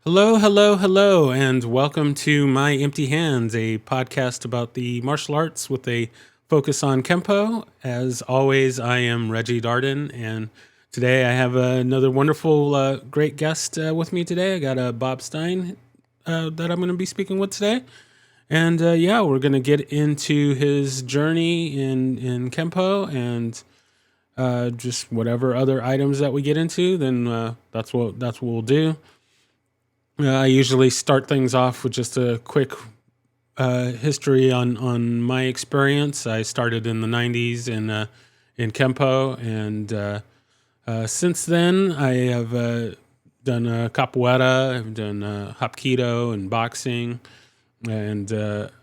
Hello, hello, hello, and welcome to My Empty Hands, a podcast about the martial arts with a focus on Kempo. As always, I am Reggie Darden, and today I have another wonderful, great guest with me today. I got Bob Stein that I'm going to be speaking with today. And yeah, we're going to get into his journey in Kempo and just whatever other items that we get into, then that's what we'll do. I usually start things off with just a quick history on my experience. I started in the '90s in Kempo, and since then I have done capoeira, I've done hapkido and boxing, and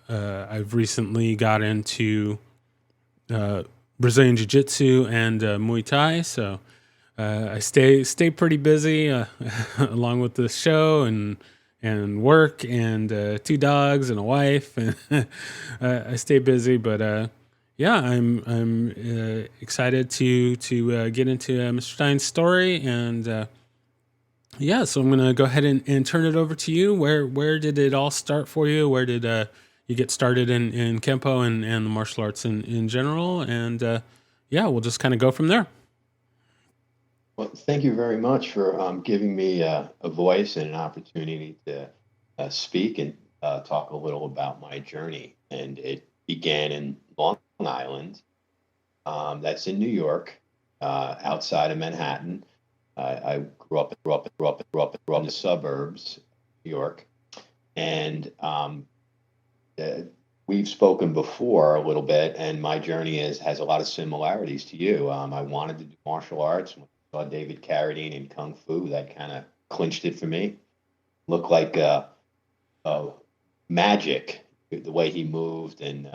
I've recently got into Brazilian Jiu-Jitsu and Muay Thai. So I stay pretty busy along with the show and work and two dogs and a wife. And I stay busy, but yeah, I'm excited to get into Mr. Stein's story. And yeah, so I'm gonna go ahead and turn it over to you. Where did it all start for you? Where did you get started in Kempo and the martial arts in general? And yeah, we'll just kind of go from there. Well, thank you very much for giving me a voice and an opportunity to speak and talk a little about my journey. And it began in Long Island. That's in New York, outside of Manhattan. I grew up in the suburbs, of New York, and uh, we've spoken before a little bit. And my journey has a lot of similarities to you. I wanted to do martial arts. When I saw David Carradine in Kung Fu, that kind of clinched it for me. Looked like uh, magic the way he moved, and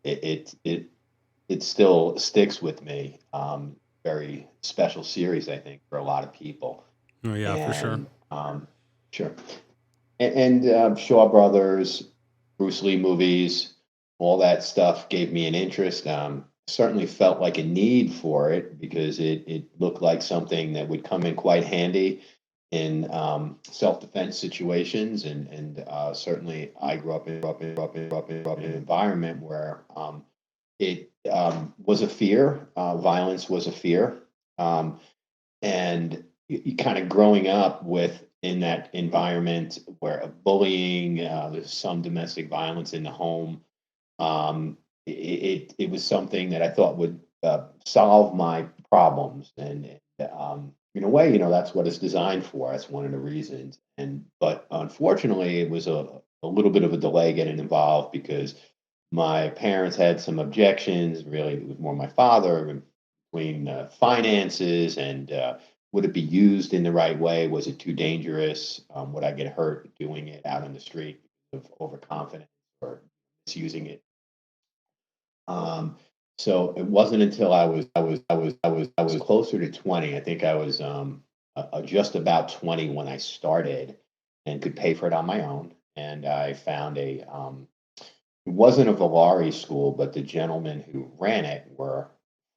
it, it it it still sticks with me. Very special series, I think, for a lot of people. Oh yeah, for sure. And sure, and Shaw Brothers, Bruce Lee movies, all that stuff gave me an interest. Certainly felt like a need for it because it looked like something that would come in quite handy in self-defense situations, and certainly I grew up in an environment where it was a fear. Violence was a fear, um, and you kind of growing up with in that environment where bullying, there's some domestic violence in the home. It was something that I thought would solve my problems, and in a way, that's what it's designed for. That's one of the reasons. But unfortunately, it was a little bit of a delay getting involved because my parents had some objections. Really, it was more my father between finances and would it be used in the right way? Was it too dangerous? Would I get hurt doing it out on the street of overconfidence or misusing it? Um, so it wasn't until I was closer to 20. I think I was just about 20 when I started and could pay for it on my own. And I found it wasn't a Valari school, but the gentlemen who ran it were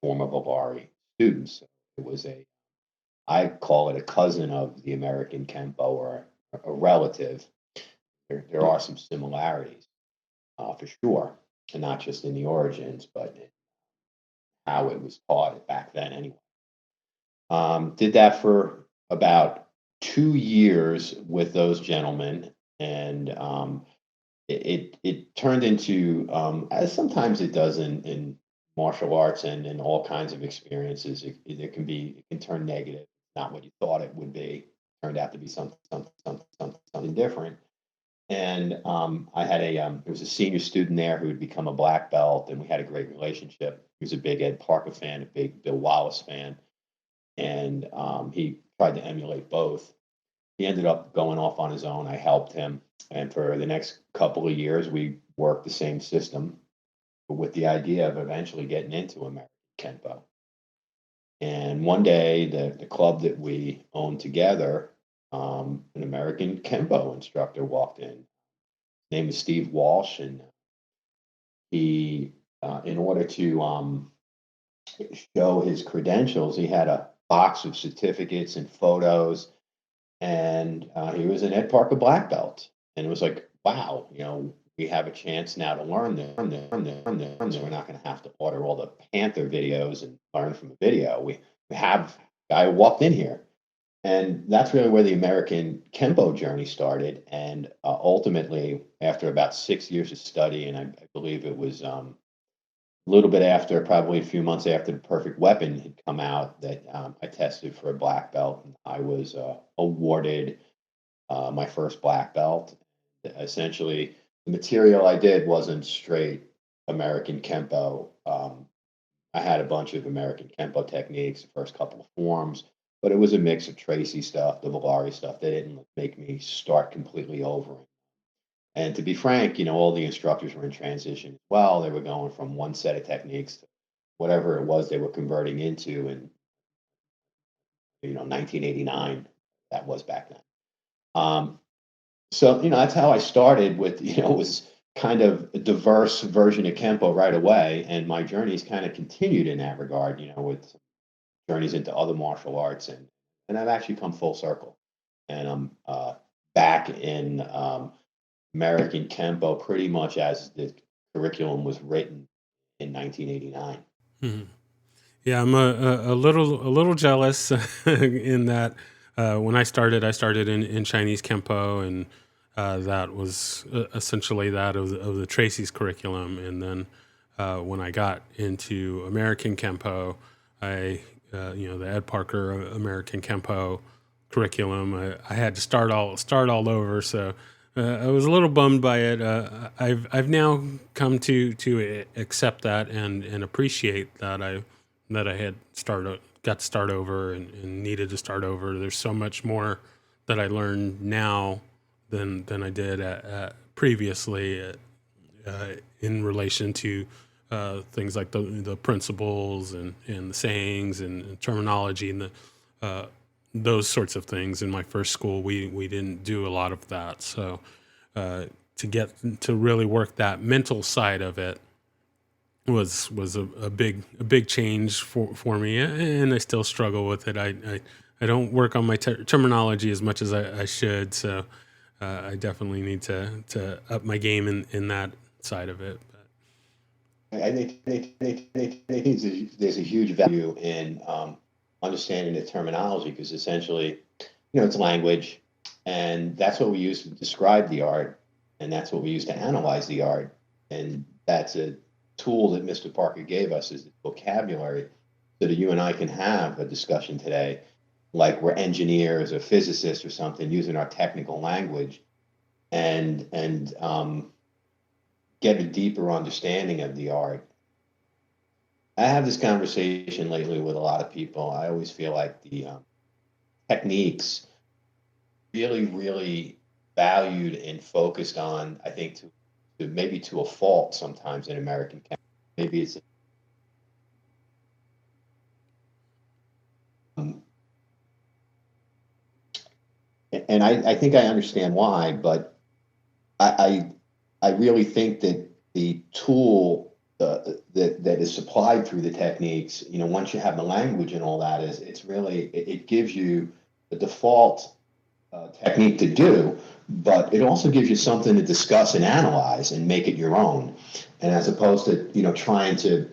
former Valari students. It was I call it a cousin of the American Kempo or a relative. There are some similarities for sure, and not just in the origins, but in how it was taught back then anyway. Did that for about 2 years with those gentlemen, and it turned into as sometimes it does in martial arts and in all kinds of experiences. It can turn negative. Not what you thought it would be. Turned out to be something different. And I had there was a senior student there who had become a black belt, and we had a great relationship. He was a big Ed Parker fan, a big Bill Wallace fan, and he tried to emulate both. He ended up going off on his own. I helped him, and for the next couple of years, we worked the same system with the idea of eventually getting into American Kempo. And one day, the club that we owned together, an American Kempo instructor walked in. His name is Steve Walsh, and he, in order to show his credentials, he had a box of certificates and photos. and he was an Ed Parker black belt, and it was like, wow, we have a chance now to learn this. We're not going to have to order all the Panther videos and learn from a video. We have a guy who walked in here, and that's really where the American Kempo journey started. And ultimately, after about 6 years of study, and I believe it was a little bit after, probably a few months after the Perfect Weapon had come out, that I tested for a black belt. And I was awarded my first black belt. Essentially, the material I did wasn't straight American Kempo. I had a bunch of American Kempo techniques, the first couple of forms, but it was a mix of Tracy stuff, the Valari stuff. They didn't make me start completely over. And to be frank, all the instructors were in transition as well. They were going from one set of techniques to whatever it was they were converting into in 1989. That was back then. So that's how I started with, it was kind of a diverse version of Kempo right away, and my journey's kind of continued in that regard, with journeys into other martial arts, and I've actually come full circle, and I'm back in American Kempo pretty much as the curriculum was written in 1989. Mhm. Yeah, I'm a little jealous in that when I started in Chinese Kempo, and that was essentially that of the Tracy's curriculum. And then when I got into American Kempo, the Ed Parker American Kempo curriculum, I had to start all over. So I was a little bummed by it. I've now come to accept that and appreciate that I had got to start over and needed to start over. There's so much more that I learned now than I did previously in relation to things like the principles and the sayings and terminology and those sorts of things. In my first school, we didn't do a lot of that. So to get to really work that mental side of it was a big change for me, and I still struggle with it. I don't work on my terminology as much as I should, so I definitely need to up my game in that side of it. I think there's a huge value in understanding the terminology, because essentially, it's language, and that's what we use to describe the art, and that's what we use to analyze the art, and that's a tool that Mr. Parker gave us, is the vocabulary, so that you and I can have a discussion today like we're engineers or physicists or something, using our technical language, and get a deeper understanding of the art. I have this conversation lately with a lot of people. I always feel like the techniques really, really valued and focused on, I think, to maybe to a fault sometimes in American Kempo. Maybe it's and I think I understand why, but I really think that the tool that is supplied through the techniques, once you have the language and all that, it's really it gives you the default technique to do, but it also gives you something to discuss and analyze and make it your own, and as opposed to trying to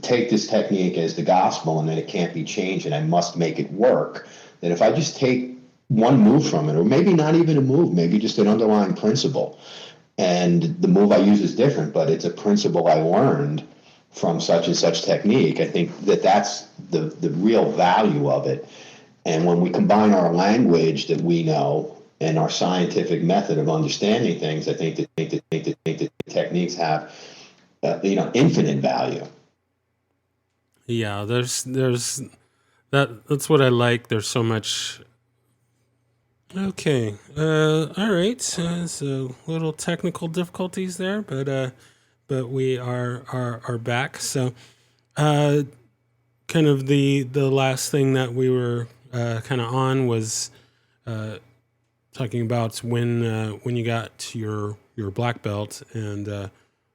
take this technique as the gospel and then it can't be changed and I must make it work. That if I just take one move from it, or maybe not even a move, maybe just an underlying principle, and the move I use is different, but it's a principle I learned from such and such technique. I think that that's the real value of it. And when we combine our language that we know and our scientific method of understanding things, I think that the techniques have infinite value. Yeah, there's that's what I like. There's so much. Okay, all right. So little technical difficulties there, but we are back. So kind of the last thing that we were kind of on was talking about when you got your black belt, and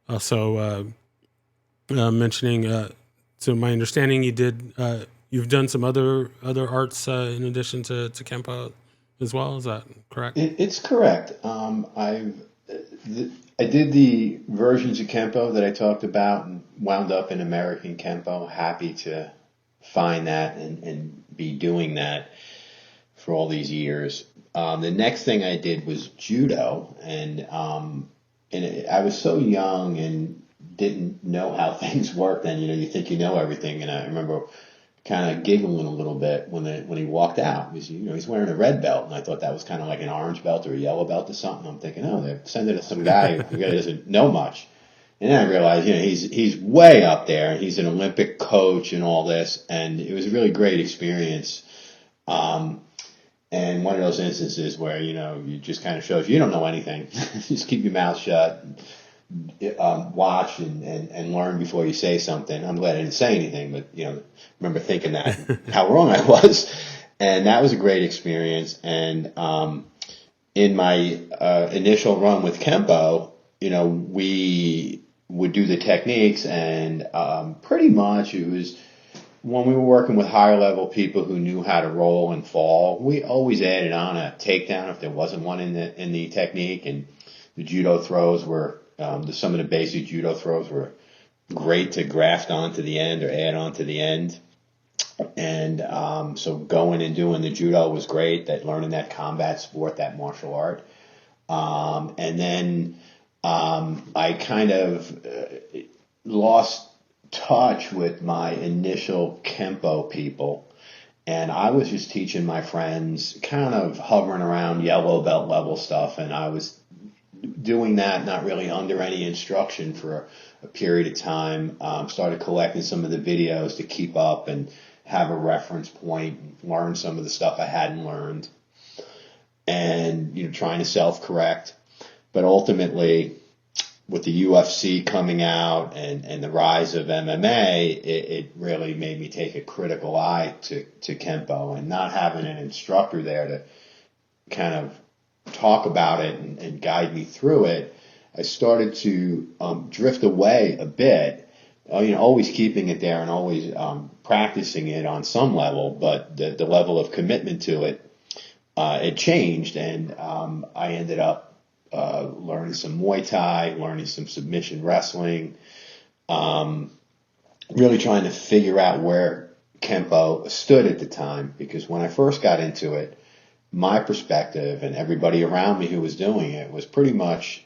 also mentioning. So my understanding, you've done some other arts in addition to Kempo. as well. Is that correct? It's correct. I did the versions of Kempo that I talked about and wound up in American Kempo. Happy to find that and be doing that for all these years. The next thing I did was Judo, and I was so young and didn't know how things worked. Then you think you know everything, and I remember kind of giggling a little bit when he walked out because he's wearing a red belt, and I thought that was kind of like an orange belt or a yellow belt or something. I'm thinking, oh, they're sending us some guy who really doesn't know much. And then I realized, he's way up there. He's an Olympic coach and all this, and it was a really great experience. And one of those instances where you just kind of shows you don't know anything. Just keep your mouth shut. Watch and learn before you say something. I'm glad I didn't say anything, but remember thinking that how wrong I was, and that was a great experience. And in my initial run with Kempo, we would do the techniques, and pretty much it was when we were working with higher level people who knew how to roll and fall. We always added on a takedown if there wasn't one in the technique, and the judo throws were. Some of the basic judo throws were great to graft onto the end or add on to the end. And so going and doing the judo was great, that learning that combat sport, that martial art. And then I kind of lost touch with my initial Kempo people. And I was just teaching my friends, kind of hovering around yellow belt level stuff. And I was doing that, not really under any instruction for a period of time. Started collecting some of the videos to keep up and have a reference point, and learn some of the stuff I hadn't learned, and trying to self-correct. But ultimately, with the UFC coming out and the rise of MMA, it really made me take a critical eye to Kempo, and not having an instructor there to kind of talk about it and guide me through it, I started to drift away a bit, always keeping it there and always practicing it on some level, but the level of commitment to it, it changed, and I ended up learning some Muay Thai, learning some submission wrestling, really trying to figure out where Kempo stood at the time, because when I first got into it, my perspective and everybody around me who was doing it was pretty much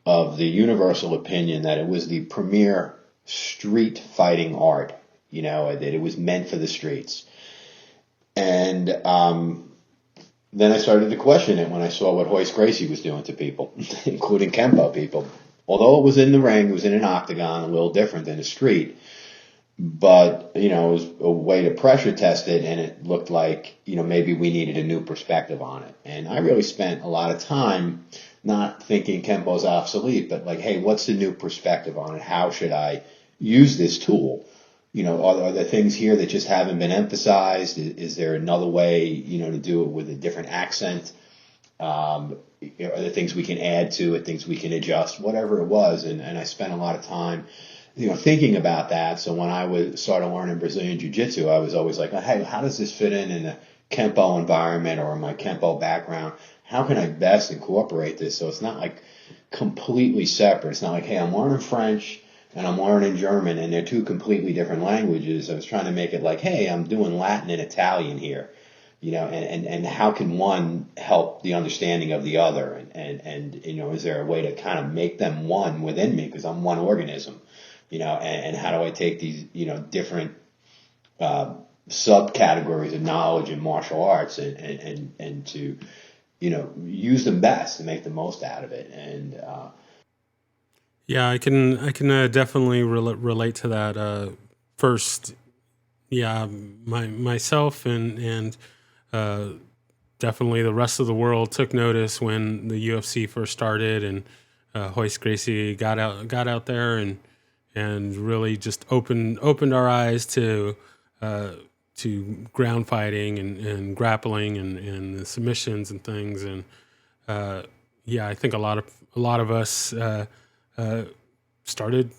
of the universal opinion that it was the premier street fighting art, that it was meant for the streets. And then I started to question it when I saw what Royce Gracie was doing to people, including Kempo people. Although it was in the ring, it was in an octagon, a little different than a street. But, it was a way to pressure test it, and it looked like, maybe we needed a new perspective on it. And I really spent a lot of time not thinking Kempo's obsolete, but like, hey, what's the new perspective on it? How should I use this tool? Are there things here that just haven't been emphasized? Is there another way, to do it with a different accent? Are there things we can add to it, things we can adjust, whatever it was? And I spent a lot of time thinking about that. So when I started learning Brazilian Jiu-Jitsu, I was always like, hey, how does this fit in a Kempo environment or my Kempo background? How can I best incorporate this so it's not like completely separate? It's not like, hey, I'm learning French and I'm learning German and they're two completely different languages. I was trying to make it like, hey, I'm doing Latin and Italian here, and how can one help the understanding of the other? And is there a way to kind of make them one within me, because I'm one organism? And how do I take these, different subcategories of knowledge in martial arts and to, use them best and make the most out of it. And yeah, I can definitely relate to that. First, yeah, myself and definitely the rest of the world took notice when the UFC first started, and Royce Gracie got out there and really just opened our eyes to ground fighting and grappling and the submissions and things. And yeah, I think a lot of us started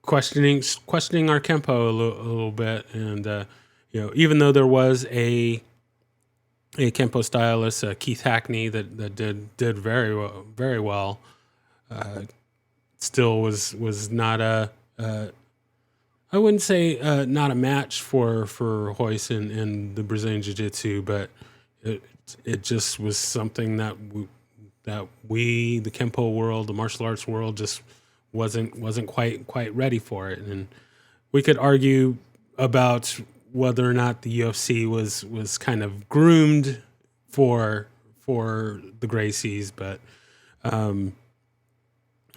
questioning our Kempo a little bit. And even though there was a a Kempo stylist, Keith Hackney, that did very well. Still was not I wouldn't say not a match for Royce in the Brazilian Jiu-Jitsu, but it just was something that we the Kempo world, the martial arts world, just wasn't quite ready for it. And we could argue about whether or not the UFC was kind of groomed for the Gracies, but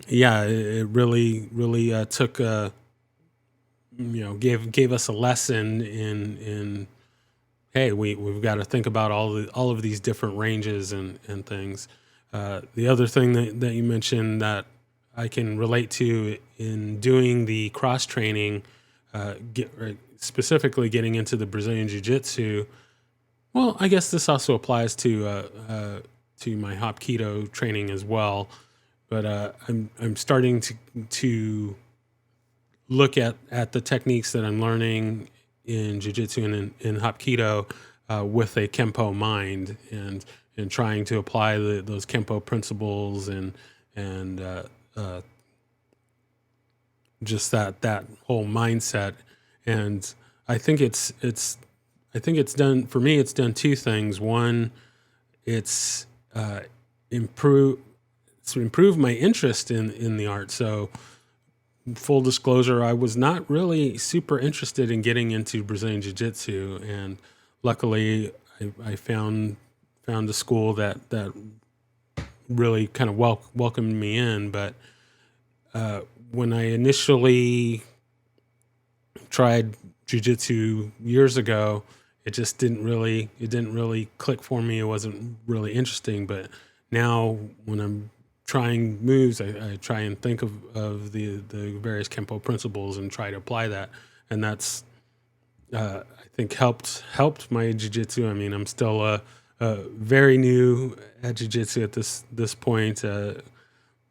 it really took gave us a lesson in hey, we've got to think about all of these different ranges and things. The other thing that you mentioned that I can relate to in doing the cross training, specifically getting into the Brazilian Jiu-Jitsu. Well, I guess this also applies to my Hapkido training as well. But I'm starting to look at the techniques that I'm learning in Jiu-Jitsu and in Hapkido with a Kempo mind, and trying to apply those Kempo principles and just that whole mindset. And I think it's done for me. It's done two things. One, it's improved my interest in the art. So, full disclosure, I was not really super interested in getting into Brazilian Jiu-Jitsu, and luckily I found a school that really kind of welcomed me in. But when I initially tried Jiu-Jitsu years ago, it didn't really click for me. It wasn't really interesting. But now when I'm trying moves, I try and think of the various Kempo principles and try to apply that, and that's I think helped my Jiu-Jitsu. I mean, I'm still very new at Jiu-Jitsu at this point,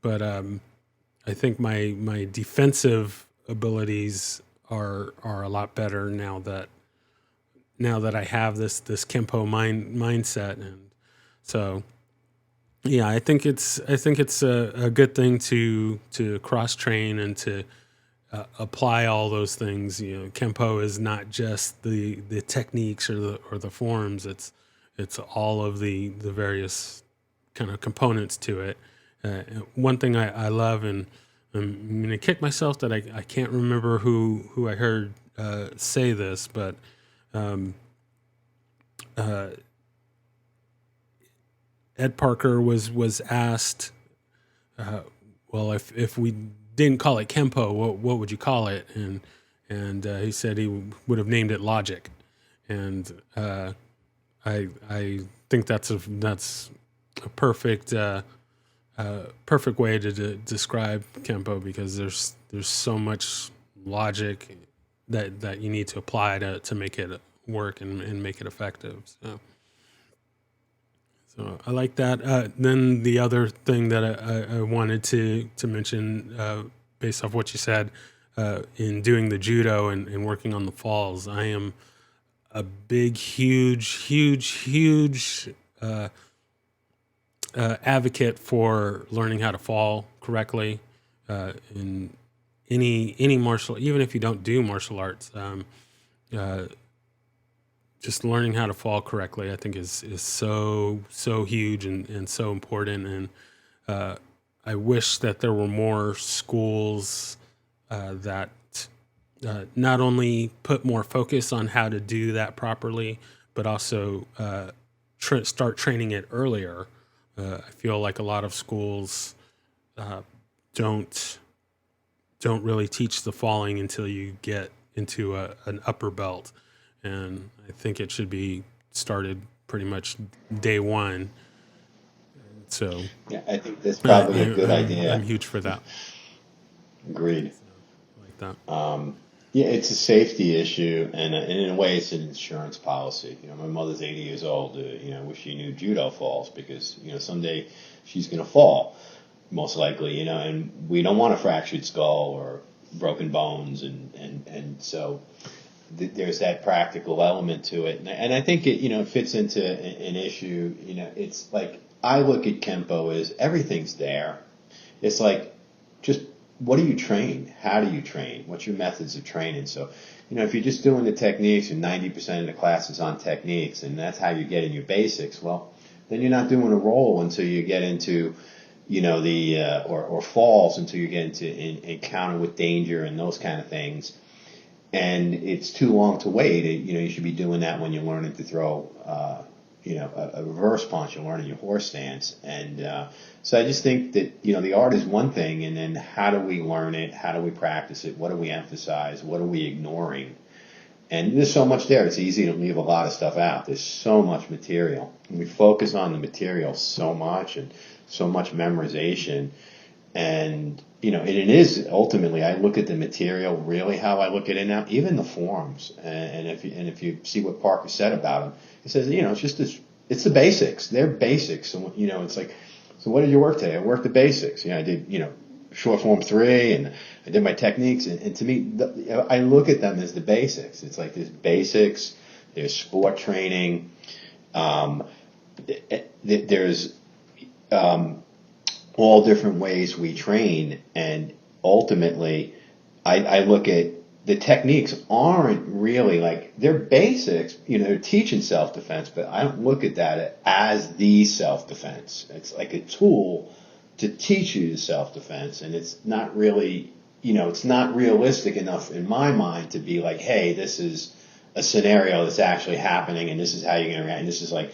but I think my defensive abilities are a lot better now that I have this Kempo mindset, and so. Yeah, I think it's a good thing to cross train and to apply all those things. Kempo is not just the techniques or the forms. It's all of the various kind of components to it. One thing I love, and I'm going to kick myself that I can't remember who I heard say this, but Ed Parker was asked, well, if we didn't call it Kempo, what would you call it? And he said he would have named it Logic, and I think that's a perfect perfect way to describe Kempo, because there's so much logic that you need to apply to make it work and make it effective. So I like that. Then the other thing that I wanted to mention, based off what you said, in doing the judo and working on the falls, I am a big, huge advocate for learning how to fall correctly in any martial, even if you don't do martial arts. Just learning how to fall correctly, I think, is so huge and so important. And I wish that there were more schools that not only put more focus on how to do that properly, but also start training it earlier. I feel like a lot of schools don't really teach the falling until you get into an upper belt. And I think it should be started pretty much day one. So yeah, I think that's probably a good idea. I'm huge for that. Agreed. So, I like that. Yeah, it's a safety issue, and in a way, it's an insurance policy. My mother's 80 years old. I wish she knew judo falls, because someday she's going to fall, most likely. And we don't want a fractured skull or broken bones, and so. there's that practical element to it, and I think it it fits into an issue. It's like I look at Kempo as everything's there. It's like just what do you train? How do you train? What's your methods of training? So, if you're just doing the techniques and 90% of the class is on techniques and that's how you're getting your basics, well, then you're not doing a roll until you get into, or falls until you get into encounter with danger and those kind of things. And it's too long to wait. You should be doing that when you're learning to throw, a reverse punch. You're learning your horse stance. And so I just think that, the art is one thing, and then how do we learn it? How do we practice it? What do we emphasize? What are we ignoring? And there's so much there. It's easy to leave a lot of stuff out. There's so much material. And we focus on the material so much and so much memorization. And, and it is ultimately, I look at the material really how I look at it now, even the forms. And if you see what Parker said about them, he says, it's just it's the basics. They're basics. So, it's like, so what did you work today? I worked the basics. I did, short form 3 and I did my techniques. And to me, I look at them as the basics. It's like there's basics, there's sport training, there's, all different ways we train, and ultimately I look at the techniques aren't really like, they're basics, they're teaching self-defense, but I don't look at that as the self-defense. It's like a tool to teach you self-defense, and it's not really, it's not realistic enough in my mind to be like, hey, this is a scenario that's actually happening and this is how you're going to react, and this is like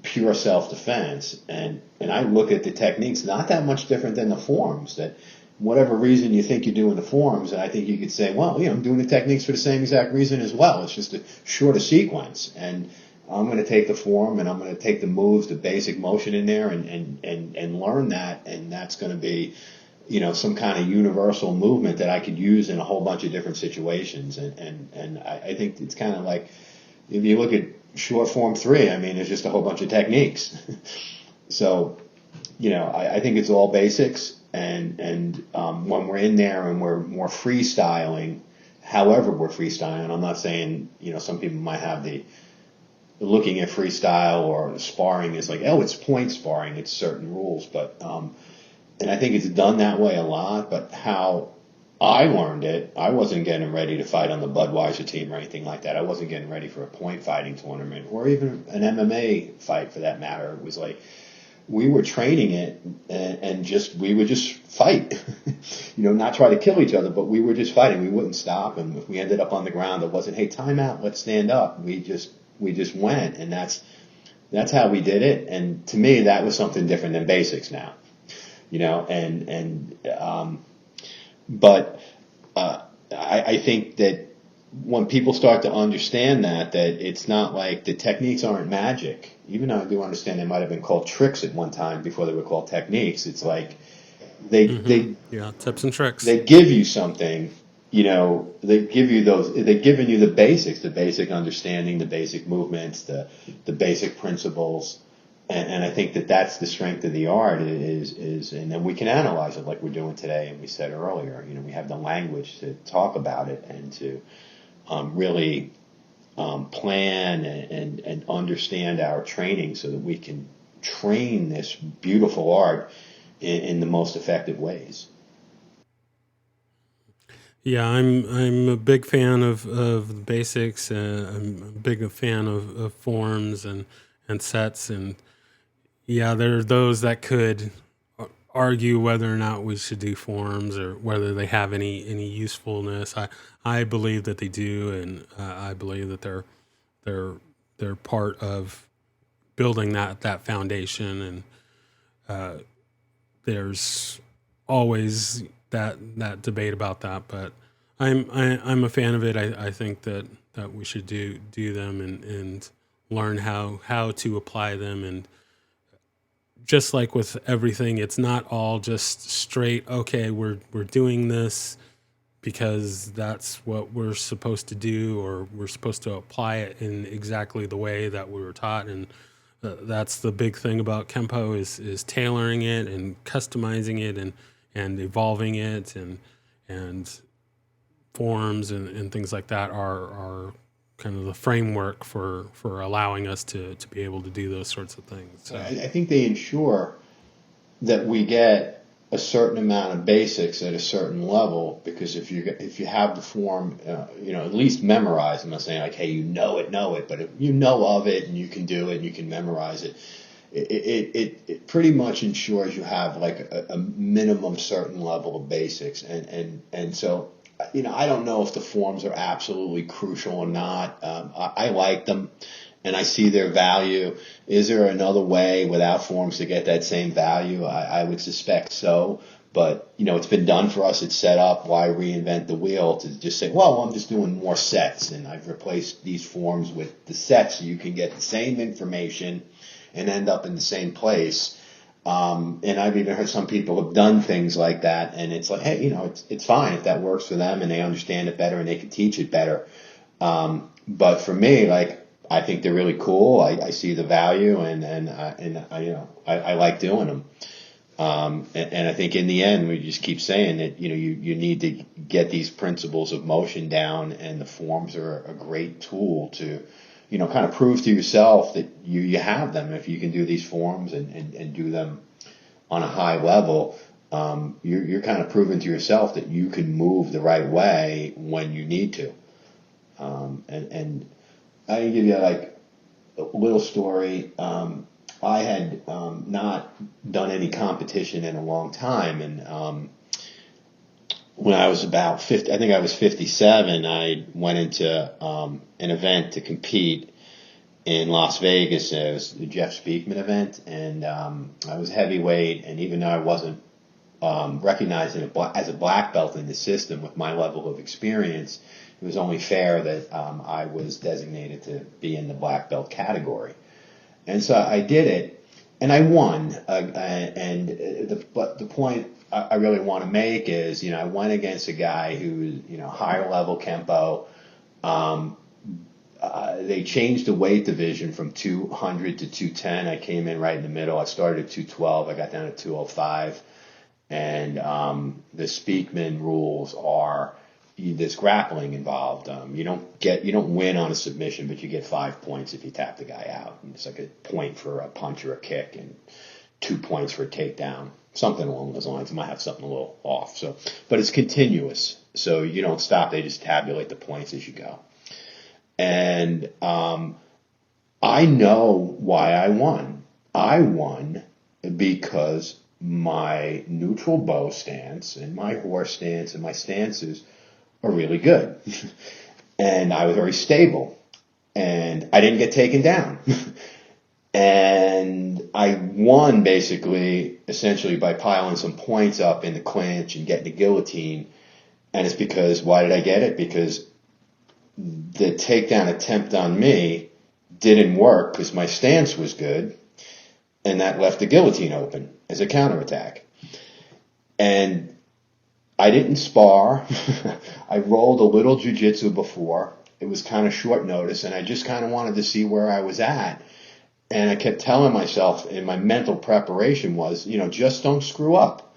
pure self-defense. And I look at the techniques not that much different than the forms, that whatever reason you think you're doing the forms, and I think you could say, well, I'm doing the techniques for the same exact reason as well. It's just a shorter sequence, and I'm going to take the form and I'm going to take the moves, the basic motion in there and learn that, and that's going to be some kind of universal movement that I could use in a whole bunch of different situations. And I think it's kind of like, if you look at short form 3, I mean, it's just a whole bunch of techniques. So, I think it's all basics. And when we're in there and we're more freestyling, however we're freestyling, I'm not saying, some people might have the looking at freestyle or sparring is like, oh, it's point sparring, it's certain rules. But, and I think it's done that way a lot, but how I learned it, I wasn't getting ready to fight on the Budweiser team or anything like that. I wasn't getting ready for a point fighting tournament or even an MMA fight for that matter. It was like we were training it and we would just fight, not try to kill each other, but we were just fighting. We wouldn't stop. And if we ended up on the ground, it wasn't, hey, time out, let's stand up. We just went, and that's how we did it. And to me, that was something different than basics now, But I think that when people start to understand that it's not like the techniques aren't magic, even though I do understand they might have been called tricks at one time before they were called techniques. It's like they tips and tricks. They give you something, they give you they've given you the basics, the basic understanding, the basic movements, the basic principles. And I think that that's the strength of the art is, and then we can analyze it like we're doing today. And we said earlier, we have the language to talk about it and to really plan and understand our training so that we can train this beautiful art in the most effective ways. Yeah, I'm a big fan of the basics. I'm a big fan of forms and sets, and yeah, there are those that could argue whether or not we should do forms or whether they have any usefulness. I believe that they do, and I believe that they're part of building that foundation. And there's always that debate about that, but I'm a fan of it. I think that we should do them and learn how to apply them. And just like with everything, it's not all just straight, okay, we're doing this because that's what we're supposed to do, or we're supposed to apply it in exactly the way that we were taught. And that's the big thing about Kempo is tailoring it and customizing it and evolving it and forms and things like that are kind of the framework for allowing us to be able to do those sorts of things. So. I think they ensure that we get a certain amount of basics at a certain level, because if you have the form, at least memorize. I'm not saying like, hey, you know it, but if you know of it and you can do it and you can memorize it, it pretty much ensures you have like a minimum certain level of basics. And so, I don't know if the forms are absolutely crucial or not. I like them and I see their value. Is there another way without forms to get that same value? I would suspect so. But, it's been done for us. It's set up. Why reinvent the wheel to just say, well, I'm just doing more sets and I've replaced these forms with the sets so you can get the same information and end up in the same place. And I've even heard some people have done things like that, and it's like, hey, it's fine if that works for them and they understand it better and they can teach it better. But for me, like, I think they're really cool. I see the value, and I like doing them. And I think in the end, we just keep saying that, you need to get these principles of motion down, and the forms are a great tool to, kind of prove to yourself that you have them. If you can do these forms and do them on a high level, you're kind of proving to yourself that you can move the right way when you need to. And I can give you like a little story. I had not done any competition in a long time, and when I was about 50, I think I was 57, I went into an event to compete in Las Vegas. It was the Jeff Speakman event, and I was heavyweight, and even though I wasn't recognized as a black belt in the system with my level of experience, it was only fair that I was designated to be in the black belt category. And so I did it, and I won. And the point I really want to make is, I went against a guy who was, higher level Kempo. They changed the weight division from 200 to 210. I came in right in the middle. I started at 212. I got down to 205. And the Speakman rules are there's grappling involved. You don't win on a submission, but you get 5 points if you tap the guy out. And it's like a point for a punch or a kick, and 2 points for a takedown, something along those lines. I might have something a little off. So, but it's continuous, so you don't stop. They just tabulate the points as you go. And I know why I won. I won because my neutral bow stance and my horse stance and my stances are really good. And I was very stable. And I didn't get taken down. And I won basically, essentially, by piling some points up in the clinch and getting the guillotine. And it's because, why did I get it? Because the takedown attempt on me didn't work because my stance was good, and that left the guillotine open as a counterattack. And I didn't spar. I rolled a little jiu-jitsu before. It was kind of short notice, and I just kind of wanted to see where I was at. And I kept telling myself, and my mental preparation was, just don't screw up.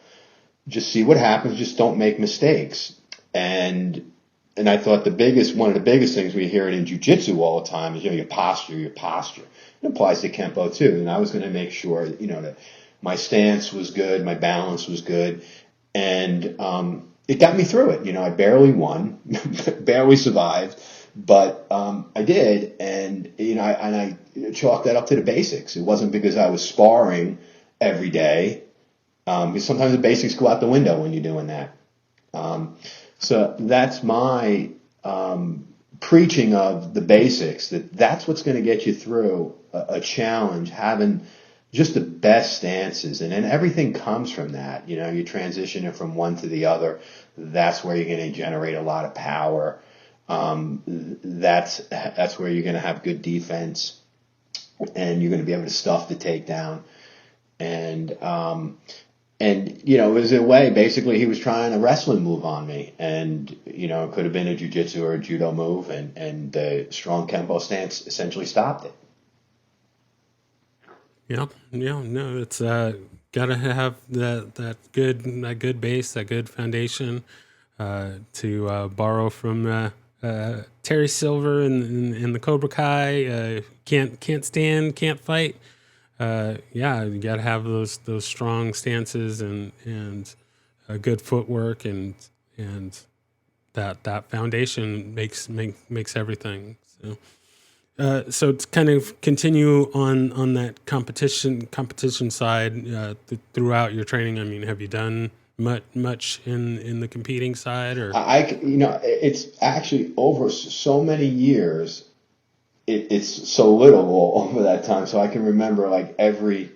Just see what happens. Just don't make mistakes. And I thought one of the biggest things we hear it in jiu-jitsu all the time is, your posture. It applies to Kempo too. And I was going to make sure, that my stance was good, my balance was good. And it got me through it. I barely won, barely survived, but I did. And, I chalked that up to the basics. It wasn't because I was sparring every day, because sometimes the basics go out the window when you're doing that. So that's my preaching of the basics, that's what's going to get you through a challenge, having just the best stances. And then everything comes from that. You transition it from one to the other. That's where you're going to generate a lot of power. That's where you're going to have good defense, and you're going to be able to stuff the takedown. And it was a way, basically, he was trying a wrestling move on me. And, it could have been a jiu-jitsu or a judo move, and the strong Kempo stance essentially stopped it. Yeah, no, it's got to have that good base, that good foundation. to borrow from Terry Silver in the Cobra Kai. Can't stand, can't fight. Yeah, you got to have those strong stances and good footwork and that foundation makes everything. So to kind of continue on that competition side throughout your training. I mean, have you done much in the competing side, or it's actually over so many years. It's so little over that time. So I can remember like every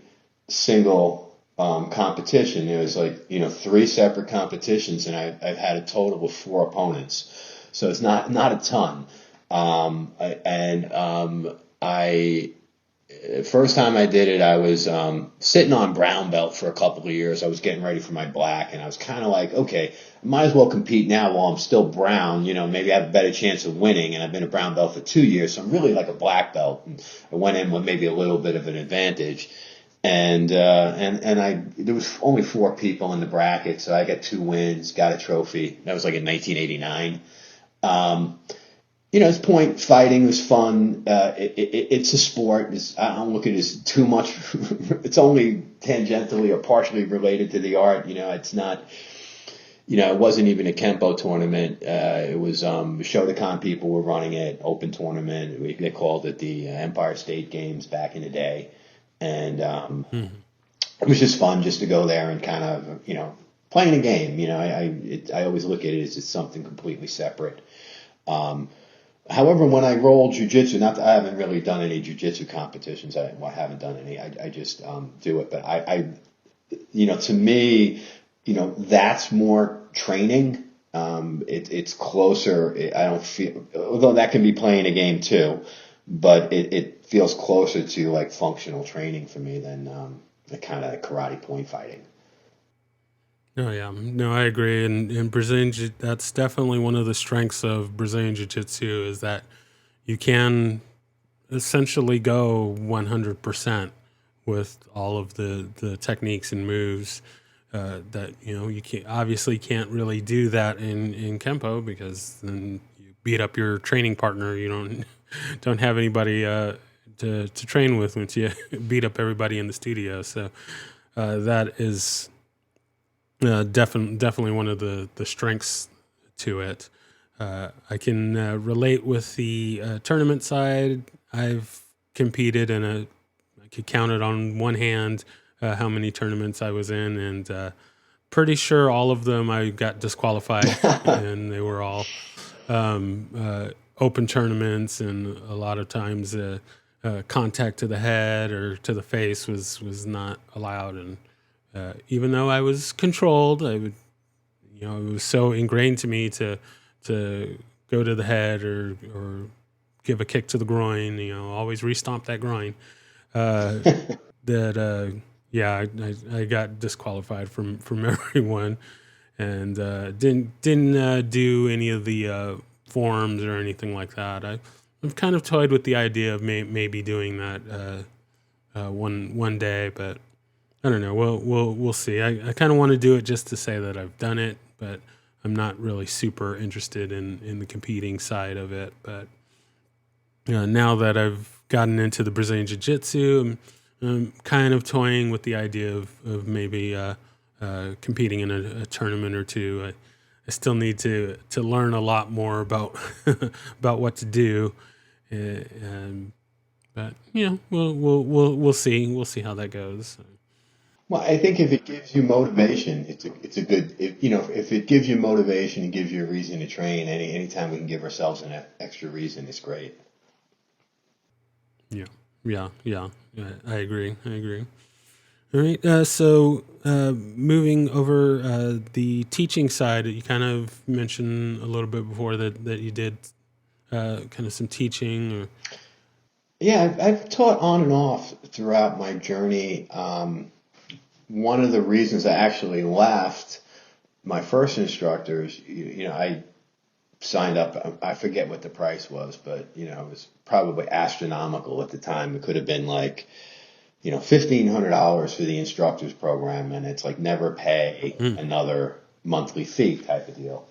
single competition. It was like 3 separate competitions, and I've had a total of 4 opponents. So it's not a ton. First time I did it, I was sitting on brown belt for a couple of years. I was getting ready for my black, and I was kind of like, okay, I might as well compete now while I'm still brown. Maybe I have a better chance of winning. And I've been a brown belt for 2 years, so I'm really like a black belt. And I went in with maybe a little bit of an advantage. And there was only 4 people in the bracket, so I got 2 wins, got a trophy. That was like in 1989. It's point fighting was fun. It's a sport. I don't look at it as too much. It's only tangentially or partially related to the art. It's not. It wasn't even a Kempo tournament. It was Shotokan people were running it, open tournament. They called it the Empire State Games back in the day, and it was just fun just to go there and kind of playing a game. I always look at it as just something completely separate. However, when I roll jiu-jitsu, I haven't really done any jiu-jitsu competitions. I haven't done any. I just do it. But to me, that's more training. It's closer. I don't feel, although that can be playing a game too, but it feels closer to like functional training for me than the kind of karate point fighting. Oh yeah, no, I agree. And Brazilian, that's definitely one of the strengths of Brazilian Jiu-Jitsu is that you can essentially go 100% with all of the techniques and moves that you can't really do that in Kempo, because then you beat up your training partner. You don't have anybody to train with once you beat up everybody in the studio. So that is. Definitely one of the strengths to it. I can relate with the tournament side. I've competed I could count it on one hand how many tournaments I was in, and pretty sure all of them I got disqualified, and they were all open tournaments, and a lot of times contact to the head or to the face was not allowed, and even though I was controlled, I would, it was so ingrained to me to go to the head or give a kick to the groin, always restomp that groin. I got disqualified from everyone, and didn't do any of the forms or anything like that. I've kind of toyed with the idea of maybe doing that one day, but I don't know. We'll see. I kind of want to do it just to say that I've done it, but I'm not really super interested in the competing side of it. But now that I've gotten into the Brazilian Jiu-Jitsu, I'm kind of toying with the idea of maybe competing in a tournament or two. I still need to learn a lot more about about what to do, but we'll see. We'll see how that goes. Well, I think if it gives you motivation, it's a good, if it gives you motivation and gives you a reason to train, anytime we can give ourselves an extra reason, it's great. Yeah. I agree. All right. So moving over the teaching side, you kind of mentioned a little bit before that you did kind of some teaching. Yeah, I've taught on and off throughout my journey. One of the reasons I actually left my first instructors, I signed up. I forget what the price was, but it was probably astronomical at the time. It could have been like, $1,500 for the instructors program, and it's like never pay another monthly fee type of deal.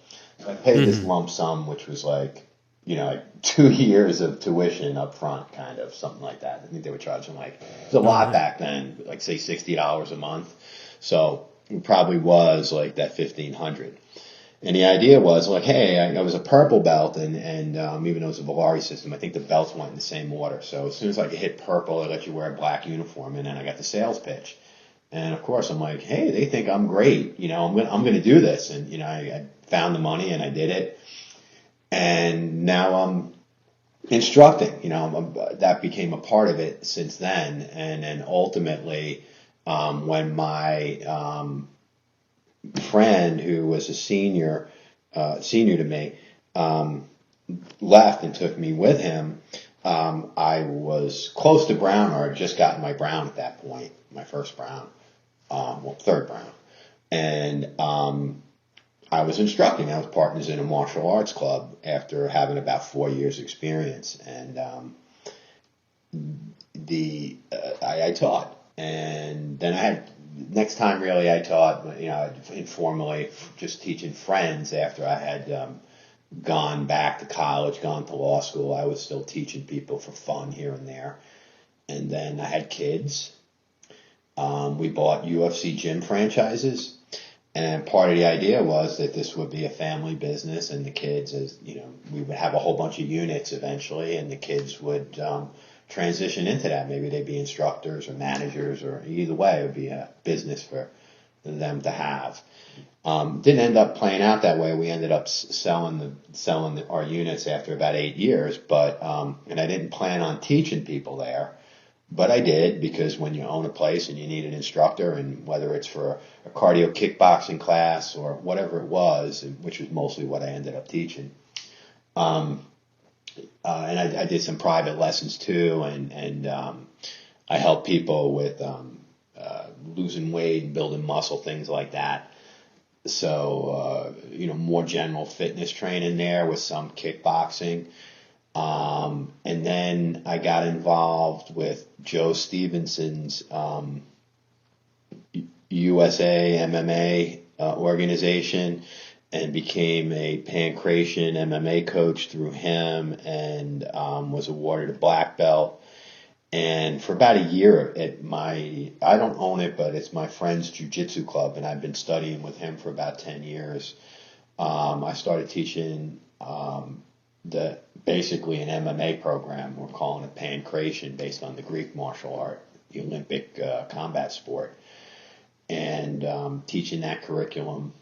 I paid this lump sum, which was like, like 2 years of tuition up front, kind of something like that. I think they were charging it was a lot back then, like say $60 a month. So it probably was like that 1,500. And the idea was like, hey, I was a purple belt, and even though it was a Valari system, I think the belts went in the same order. So as soon as I could hit purple, they let you wear a black uniform, and then I got the sales pitch. And of course, I'm like, hey, they think I'm great. I'm gonna do this, and I found the money and I did it, and now I'm instructing. That became a part of it since then, and then ultimately, when my friend who was a senior to me, left and took me with him, I was close to brown, or had just gotten my brown at that point, my first brown, third brown. And I was instructing. I was partners in a martial arts club after having about 4 years experience. And I taught. And then next time really I taught, informally, just teaching friends after I had gone back to college, gone to law school. I was still teaching people for fun here and there. And then I had kids. We bought UFC gym franchises. And part of the idea was that this would be a family business, and the kids, we would have a whole bunch of units eventually, and the kids would transition into that. Maybe they'd be instructors or managers, or either way, it would be a business for them to have. Didn't end up playing out that way. We ended up selling our units after about 8 years, but and I didn't plan on teaching people there. But I did, because when you own a place and you need an instructor, and whether it's for a cardio kickboxing class or whatever it was, which was mostly what I ended up teaching. And I did some private lessons too, and I helped people with losing weight and building muscle, things like that. So, more general fitness training there with some kickboxing. And then I got involved with Joe Stevenson's USA MMA organization, and became a pancration MMA coach through him, and was awarded a black belt. And for about a year I don't own it, but it's my friend's jiu-jitsu club, and I've been studying with him for about 10 years. I started teaching basically an MMA program. We're calling it pancration, based on the Greek martial art, the Olympic combat sport, and teaching that curriculum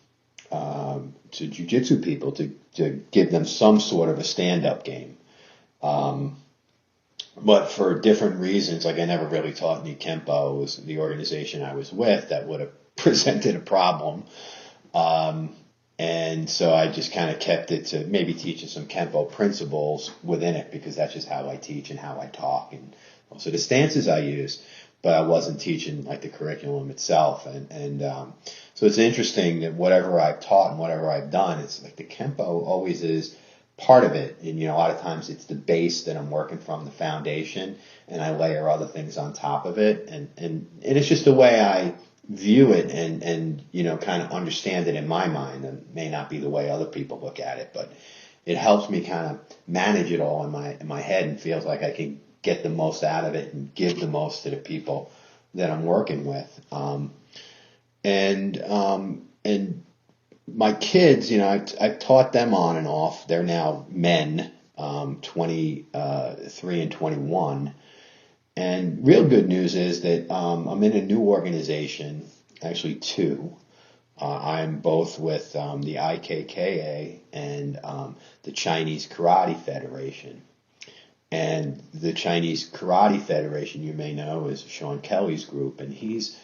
to jiu-jitsu people to give them some sort of a stand-up game. But for different reasons, like I never really taught any Kempo. It was the organization I was with that would have presented a problem. And so I just kind of kept it to maybe teaching some Kempo principles within it, because that's just how I teach and how I talk, and also the stances I use. But I wasn't teaching like the curriculum itself. And so it's interesting that whatever I've taught and whatever I've done, it's like the Kempo always is part of it. And, a lot of times it's the base that I'm working from, the foundation, and I layer other things on top of it. And it's just the way I view it, and kind of understand it in my mind. It may not be the way other people look at it, but it helps me kind of manage it all in my head, and feels like I can get the most out of it and give the most to the people that I'm working with. And my kids, I've taught them on and off. They're now men, 23 and 21. And real good news is that I'm in a new organization, actually two. I'm both with the IKKA and the Chinese Karate Federation. And the Chinese Karate Federation, you may know, is Sean Kelly's group, and he's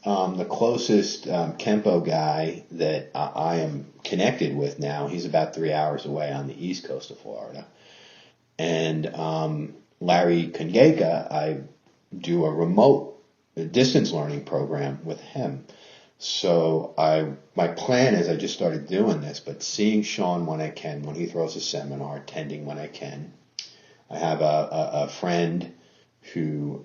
the closest Kempo guy that I am connected with now. He's about 3 hours away on the east coast of Florida. And Larry Kongeka, I do a remote distance learning program with him. So my plan is, I just started doing this, but seeing Sean when I can, when he throws a seminar, attending when I can. I have a friend who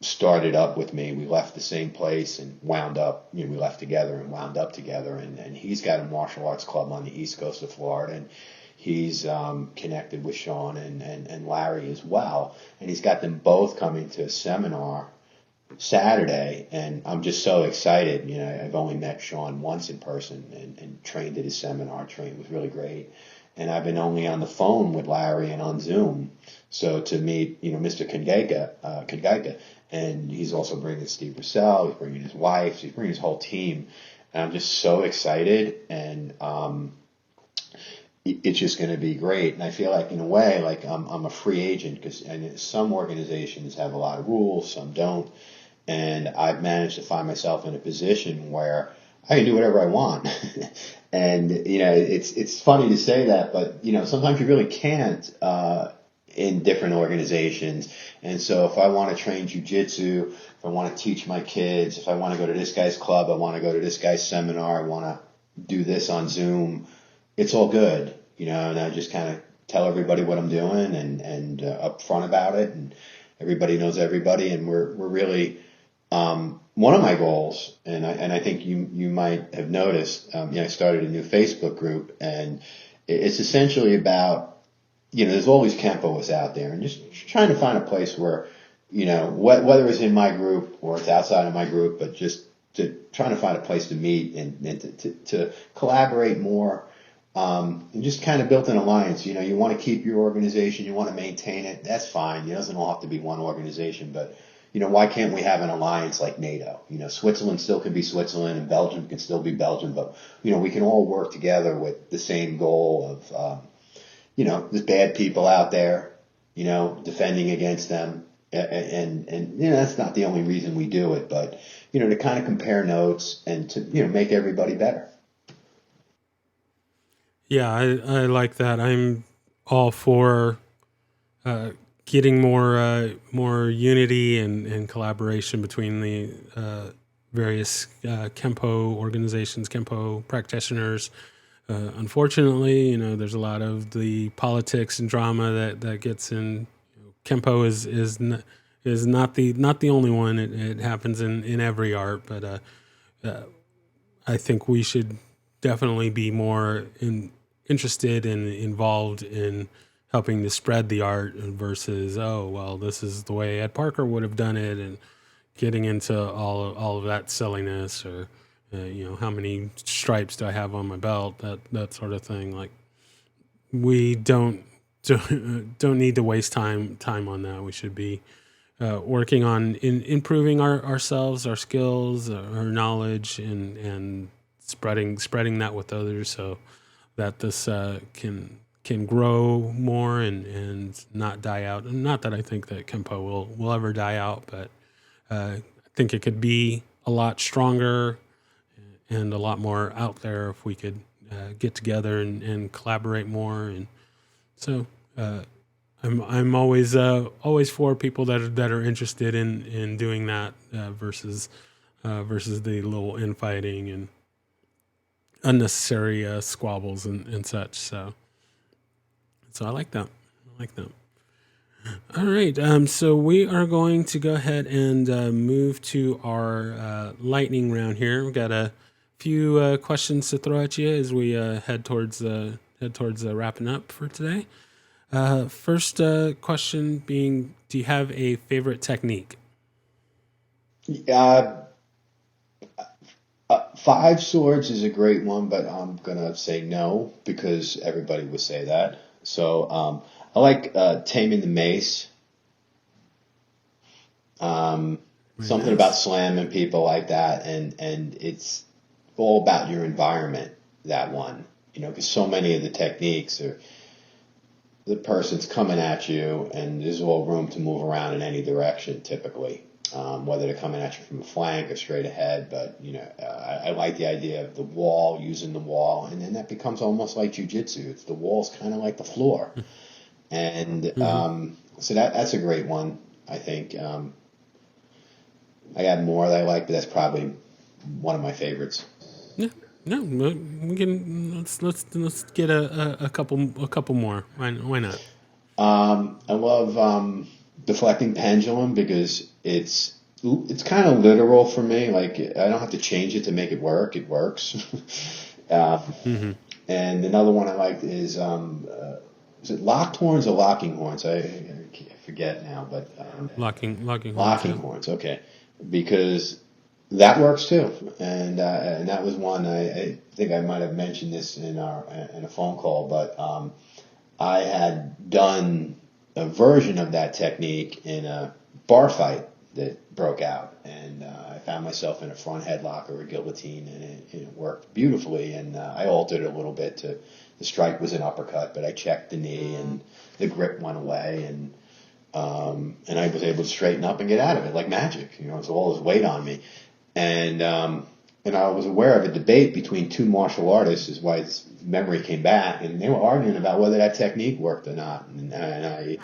started up with me. We left the same place and wound up, we left together and wound up together. And he's got a martial arts club on the East Coast of Florida. And he's connected with Sean and Larry as well. And he's got them both coming to a seminar Saturday. And I'm just so excited. I've only met Sean once in person and trained at his seminar. It was really great. And I've been only on the phone with Larry and on Zoom. So to meet, Mr. Kangaica, and he's also bringing Steve Russell, he's bringing his wife, he's bringing his whole team. And I'm just so excited, and it's just going to be great. And I feel like, in a way, like I'm a free agent, because some organizations have a lot of rules, some don't. And I've managed to find myself in a position where I can do whatever I want. And, it's funny to say that, but, sometimes you really can't in different organizations. And so if I want to train jiu-jitsu, if I want to teach my kids, if I want to go to this guy's club, I want to go to this guy's seminar, I want to do this on Zoom, it's all good, and I just kind of tell everybody what I'm doing and upfront about it, and everybody knows everybody. And we're really, one of my goals, and I think you might have noticed, I started a new Facebook group, and it's essentially about, there's all these Kempos out there, and just trying to find a place where, whether it's in my group or it's outside of my group, but just trying to find a place to meet and to collaborate more, and just kind of build an alliance. You want to keep your organization, you want to maintain it, that's fine. It doesn't all have to be one organization, but why can't we have an alliance like NATO? Switzerland still can be Switzerland, and Belgium can still be Belgium, but, we can all work together with the same goal of, there's bad people out there, defending against them. And that's not the only reason we do it, but, to kind of compare notes and to, make everybody better. Yeah, I like that. I'm all for getting more unity and collaboration between the various Kempo organizations, Kempo practitioners. Unfortunately, there's a lot of the politics and drama that gets in. Kempo is not the only one. It happens in every art, but I think we should definitely be more interested and involved in helping to spread the art versus, oh, well, this is the way Ed Parker would have done it, and getting into all of that silliness, or how many stripes do I have on my belt, that sort of thing. Like, we don't need to waste time on that. We should be working on improving ourselves, our skills, our knowledge, and spreading that with others, so that this can grow more and not die out. And not that I think that Kempo will ever die out, but I think it could be a lot stronger and a lot more out there if we could get together and collaborate more. And so I'm always for people that are interested in doing that versus the little infighting and unnecessary squabbles and such. So I like that. All right. So we are going to go ahead and move to our lightning round here. We've got a few questions to throw at you as we head towards wrapping up for today. First question being, do you have a favorite technique? Five swords is a great one, but I'm going to say no, because everybody would say that. So I like Taming the Mace. Something nice. About slamming people like that, and it's all about your environment, that one. Because so many of the techniques are, the person's coming at you, and there's all room to move around in any direction, typically. Whether they're coming at you from a flank or straight ahead. But, I like the idea of the wall, using the wall, and then that becomes almost like jiu-jitsu. The wall's kind of like the floor. And so that's a great one, I think. I got more that I like, but that's probably one of my favorites. Yeah. No, we can let's get a couple more. Why not? I love deflecting pendulum because it's kind of literal for me. Like I don't have to change it to make it work. It works. Mm-hmm. And another one I liked is it locked horns or locking horns? I forget now, but Locking horns. locking horns. Okay, because that works too, and that was one I think I might have mentioned this in a phone call, but I had done a version of that technique in a bar fight that broke out, and I found myself in a front headlock or a guillotine, and it worked beautifully. And I altered it a little bit to the strike was an uppercut, but I checked the knee, and the grip went away, and I was able to straighten up and get out of it like magic. It's all this weight on me, and I was aware of a debate between two martial artists, is why this memory came back, and they were arguing about whether that technique worked or not. And I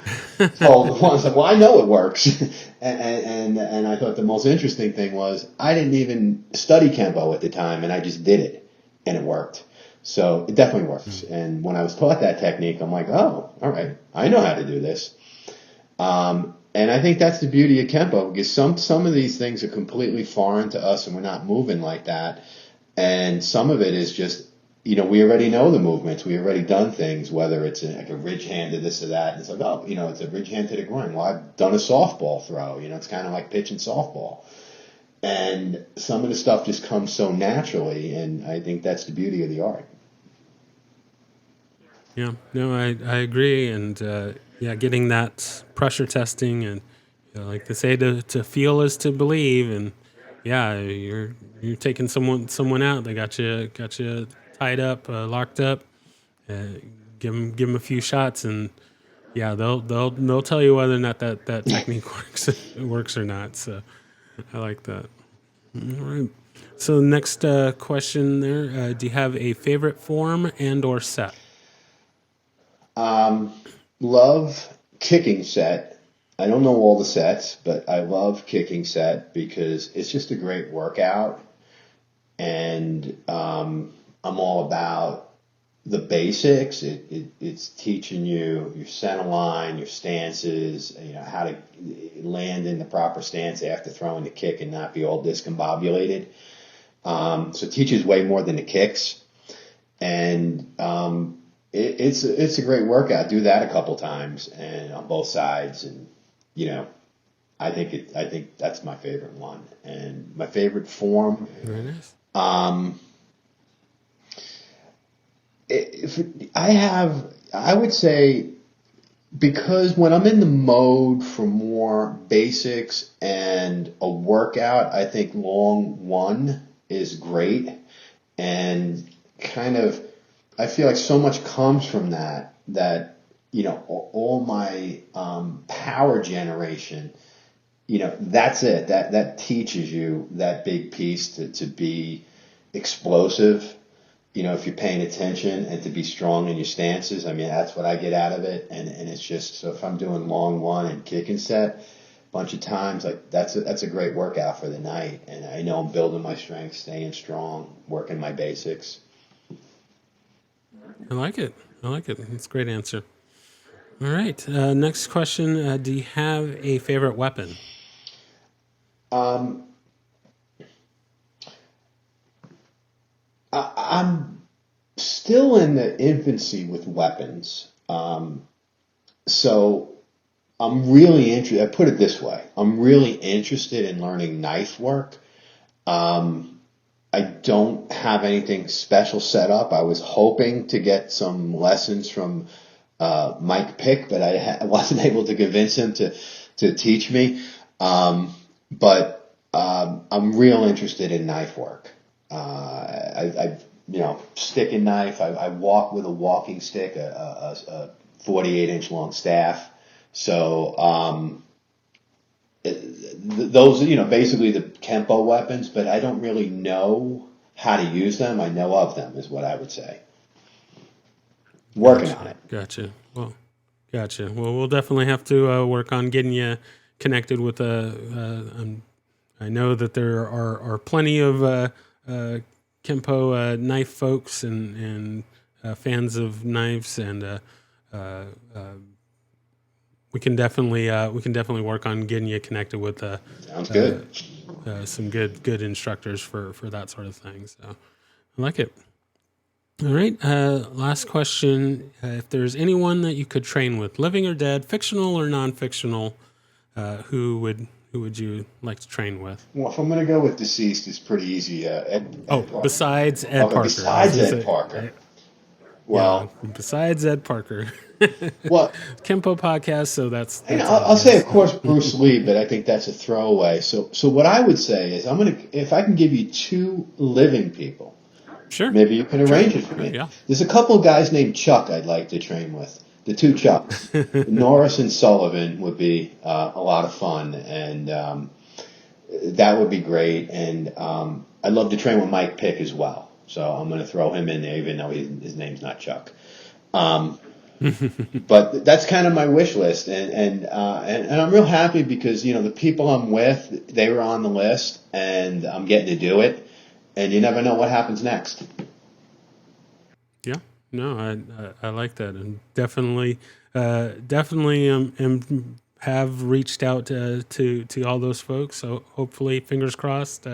told the one, well, I know it works. and I thought the most interesting thing was I didn't even study Kempo at the time, and I just did it, and it worked. So it definitely works. And when I was taught that technique, I'm like, oh, all right, I know how to do this. And I think that's the beauty of Kempo, because some of these things are completely foreign to us, and we're not moving like that. And some of it is just, we already know the movements. We already done things, whether it's like a ridge hand to this or that. And it's like, oh, it's a ridge hand to the groin. Well, I've done a softball throw. It's kind of like pitching softball. And some of the stuff just comes so naturally, and I think that's the beauty of the art. Yeah, no, I agree. And getting that pressure testing, and like they say, to feel is to believe. And yeah, you're taking someone out. They got you tied up, locked up. Uh, give them a few shots, and yeah, they'll tell you whether or not that technique works or not. So I like that. All right. So next question there, do you have a favorite form and or set? Love kicking set. I don't know all the sets, but I love kicking set because it's just a great workout. And I'm all about the basics. It's teaching you your center line, your stances, how to land in the proper stance after throwing the kick and not be all discombobulated. So it teaches way more than the kicks. And it's a great workout. Do that a couple times and on both sides, and I think that's my favorite one. And my favorite form. Very nice. I would say, because when I'm in the mode for more basics and a workout, I think long one is great, and kind of, I feel like so much comes from that all my power generation, that's it. That teaches you that big piece to be explosive, if you're paying attention, and to be strong in your stances. I mean, that's what I get out of it. And it's just, so if I'm doing long one and kicking set a bunch of times, like that's a great workout for the night. And I know I'm building my strength, staying strong, working my basics. I like it. That's a great answer. All right. Next question. Do you have a favorite weapon? I'm still in the infancy with weapons. So I'm really interested, I put it this way, I'm really interested in learning knife work. I don't have anything special set up. I was hoping to get some lessons from Mike Pick, but I wasn't able to convince him to teach me. But I'm real interested in knife work. I stick and knife. I walk with a walking stick, a 48-inch long staff. So those, basically the Kempo weapons, but I don't really know how to use them. I know of them, is what I would say. Working on it. Gotcha. Well, we'll definitely have to work on getting you connected with I know that there are plenty of Kempo knife folks and fans of knives, and we can definitely work on getting you connected with Sounds good. Some good instructors for that sort of thing. So I like it. All right. Last question. If there's anyone that you could train with, living or dead, fictional or non-fictional, who would you like to train with? Well, if I'm going to go with deceased, it's pretty easy. Ed Parker. Besides Ed Parker. Besides Ed Parker. Besides Ed Parker. Well, Kempo podcast, so that's I'll say, of course, Bruce Lee, but I think that's a throwaway. So what I would say is, if I can give you two living people, sure, maybe you can arrange it for me. Yeah. There's a couple of guys named Chuck I'd like to train with. The two Chucks, Norris and Sullivan, would be a lot of fun, and that would be great. And I'd love to train with Mike Pick as well. So I'm going to throw him in there, even though his name's not Chuck. But that's kind of my wish list, and I'm real happy because the people I'm with, they were on the list, and I'm getting to do it, and you never know what happens next. Yeah, no, I like that, and definitely have reached out to all those folks. So hopefully, fingers crossed,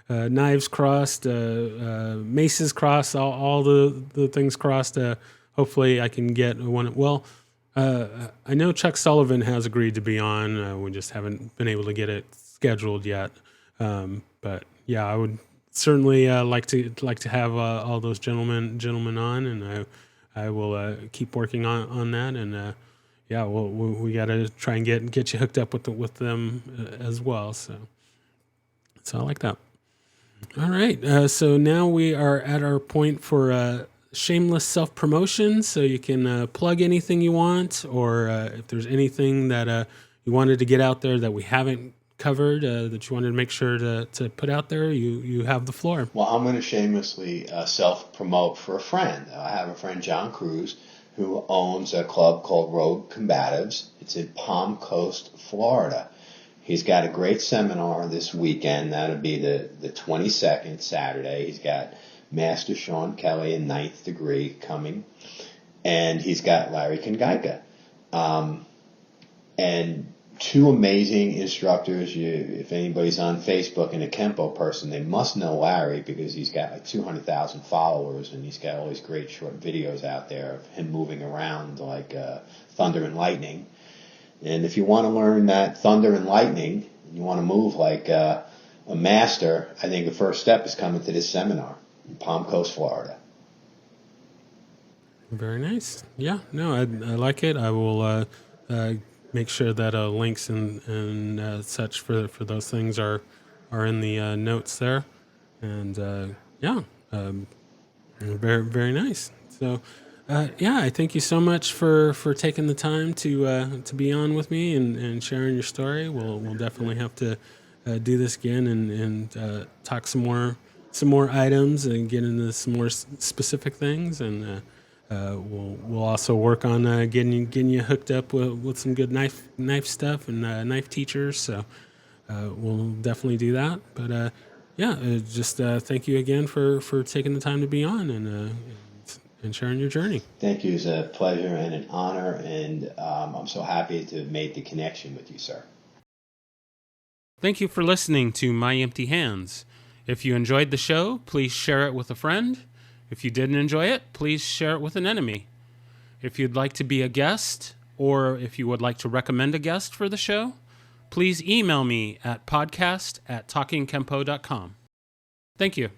knives crossed, maces crossed, all the things crossed. Hopefully I can get one. Well, I know Chuck Sullivan has agreed to be on. We just haven't been able to get it scheduled yet. But yeah, I would certainly like to have all those gentlemen on, and I will keep working on that. And we got to try and get you hooked up with them as well. So I like that. All right. So now we are at our point for shameless self-promotion, so you can plug anything you want, or if there's anything that you wanted to get out there that we haven't covered that you wanted to make sure to put out there, you have the floor. Well, I'm going to shamelessly self-promote for a friend. I have a friend, John Cruz, who owns a club called Rogue Combatives. It's in Palm Coast, Florida. He's got a great seminar this weekend. That'll be the 22nd, Saturday. He's got Master Sean Kelly in 9th degree coming, and he's got Larry Kangaika, and two amazing instructors. If anybody's on Facebook and a Kempo person, they must know Larry because he's got like 200,000 followers, and he's got all these great short videos out there of him moving around like thunder and lightning. And if you want to learn that thunder and lightning, you want to move like a master, I think the first step is coming to this seminar. Palm Coast, Florida. Very nice. Yeah, no, I like it. I will make sure that links and such for those things are in the notes there, and very very nice. So I thank you so much for taking the time to be on with me and sharing your story. We'll definitely have to do this again and talk some more items and get into some more specific things, and we'll also work on getting you hooked up with some good knife stuff and knife teachers. So we'll definitely do that. But just thank you again for taking the time to be on and sharing your journey. Thank you. It's a pleasure and an honor, and I'm so happy to have made the connection with you, sir. Thank you for listening to My Empty Hands. If you enjoyed the show, please share it with a friend. If you didn't enjoy it, please share it with an enemy. If you'd like to be a guest, or if you would like to recommend a guest for the show, please email me at podcast@talkingkempo.com. Thank you.